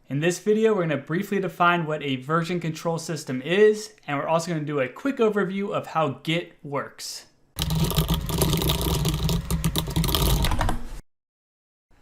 In this video, we're going to briefly define what a version control system is, and we're also going to do a quick overview of how Git works.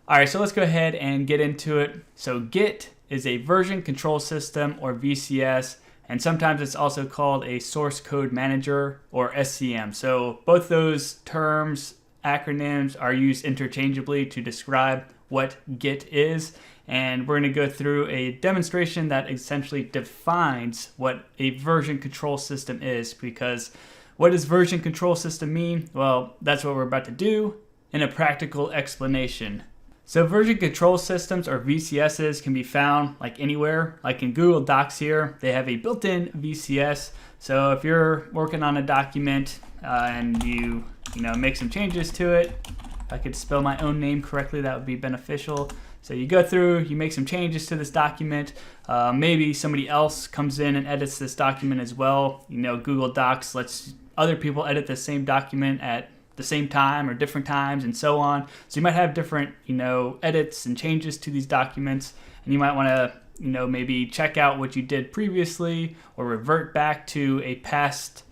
Alright, so let's go ahead and get into it. So Git is a version control system, or VCS, and sometimes it's also called a source code manager, or SCM. So both those terms, acronyms, are used interchangeably to describe what Git is. And we're going to go through a demonstration that essentially defines what a version control system is, because what does version control system mean? Well, that's what we're about to do in a practical explanation. So version control systems, or VCSs, can be found like anywhere. Like in Google Docs here, they have a built-in VCS. So if you're working on a document and you make some changes to it, if I could spell my own name correctly, that would be beneficial. So you go through, you make some changes to this document. Maybe somebody else comes in and edits this document as well. Google Docs lets other people edit the same document at the same time or different times and so on. So you might have different, edits and changes to these documents, and you might want to, maybe check out what you did previously or revert back to a past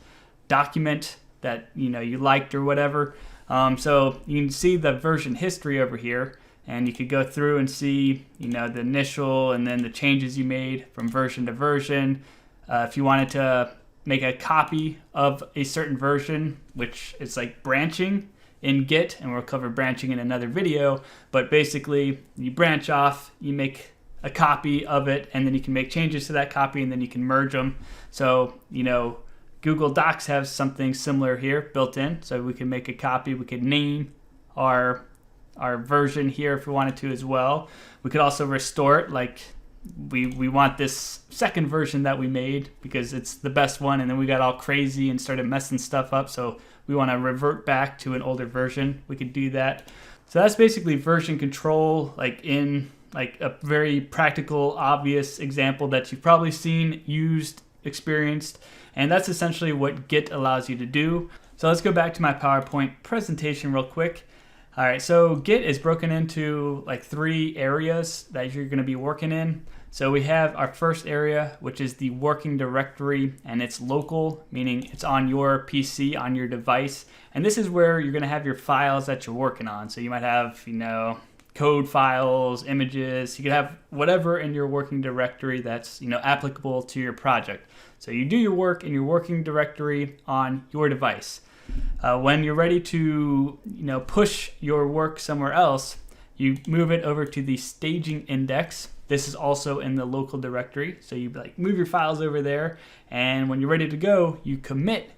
document that, you liked or whatever. So you can see the version history over here, and you could go through and see, the initial and then the changes you made from version to version. If you wanted to make a copy of a certain version, which is like branching in Git, and we'll cover branching in another video, but basically you branch off, you make a copy of it, and then you can make changes to that copy, and then you can merge them. So, Google Docs has something similar here built in, so we can make a copy, we could name our version here if we wanted to as well. We could also restore it, like we want this second version that we made because it's the best one, and then we got all crazy and started messing stuff up, so we want to revert back to an older version. We could do that. So that's basically version control, like in a very practical, obvious example that you've probably seen, used, experienced, and that's essentially what Git allows you to do. So let's go back to my PowerPoint presentation real quick. All right, so Git is broken into like 3 areas that you're going to be working in. So we have our first area, which is the working directory, and it's local, meaning it's on your PC, on your device. And this is where you're going to have your files that you're working on. So you might have, code files, images. You could have whatever in your working directory that's, applicable to your project. So you do your work in your working directory on your device. When you're ready to push your work somewhere else, you move it over to the staging index. This is also in the local directory, so you move your files over there, and when you're ready to go, you commit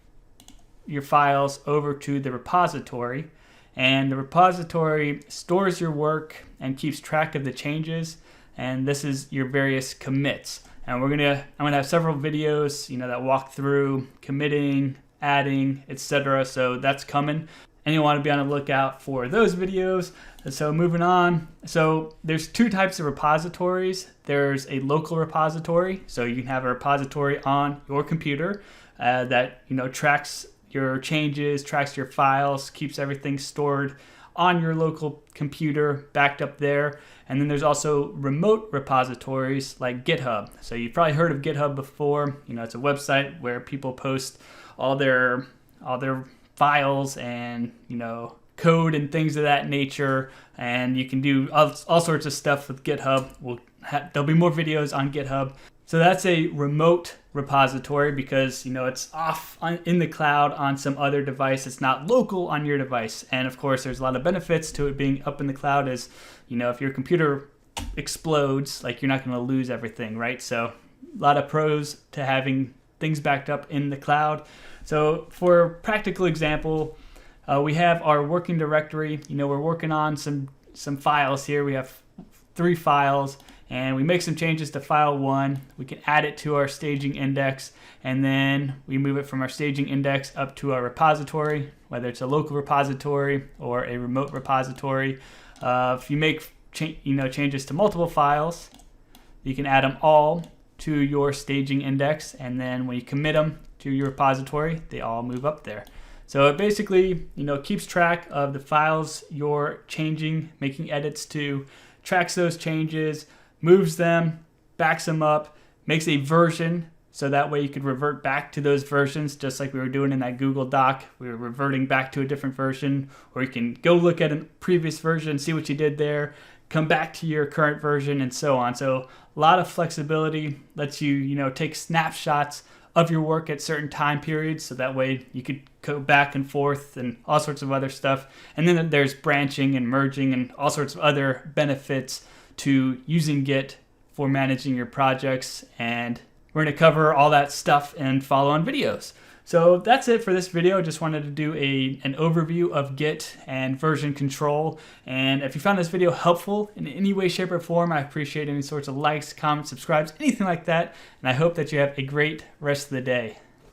your files over to the repository, and the repository stores your work and keeps track of the changes, and this is your various commits. And I'm gonna have several videos that walk through committing, adding, etc. So that's coming, and you want to be on the lookout for those videos. So moving on, so there's 2 types of repositories. There's a local repository, so you can have a repository on your computer that tracks your changes, tracks your files, keeps everything stored on your local computer, backed up there. And then there's also remote repositories like GitHub. So you've probably heard of GitHub before. It's a website where people post all their files and code and things of that nature, and you can do all sorts of stuff with GitHub. There'll be more videos on GitHub. So that's a remote repository because it's off in the cloud on some other device. It's not local on your device, and of course there's a lot of benefits to it being up in the cloud. Is if your computer explodes, you're not going to lose everything, right? So a lot of pros to having things backed up in the cloud. So for a practical example, we have our working directory. We're working on some files here. We have 3 files, and we make some changes to file 1. We can add it to our staging index, and then we move it from our staging index up to our repository, whether it's a local repository or a remote repository. If you make changes to multiple files, you can add them all to your staging index, and then when you commit them to your repository, they all move up there. So it basically keeps track of the files you're changing, making edits to, tracks those changes, moves them, backs them up, makes a version, so that way you could revert back to those versions, just like we were doing in that Google Doc. We were reverting back to a different version, or you can go look at a previous version, see what you did there, come back to your current version, and so on. So a lot of flexibility, lets you, take snapshots of your work at certain time periods, so that way you could go back and forth and all sorts of other stuff. And then there's branching and merging and all sorts of other benefits to using Git for managing your projects, and we're going to cover all that stuff in follow-on videos. So that's it for this video. Just wanted to do an overview of Git and version control. And if you found this video helpful in any way, shape, or form, I appreciate any sorts of likes, comments, subscribes, anything like that. And I hope that you have a great rest of the day.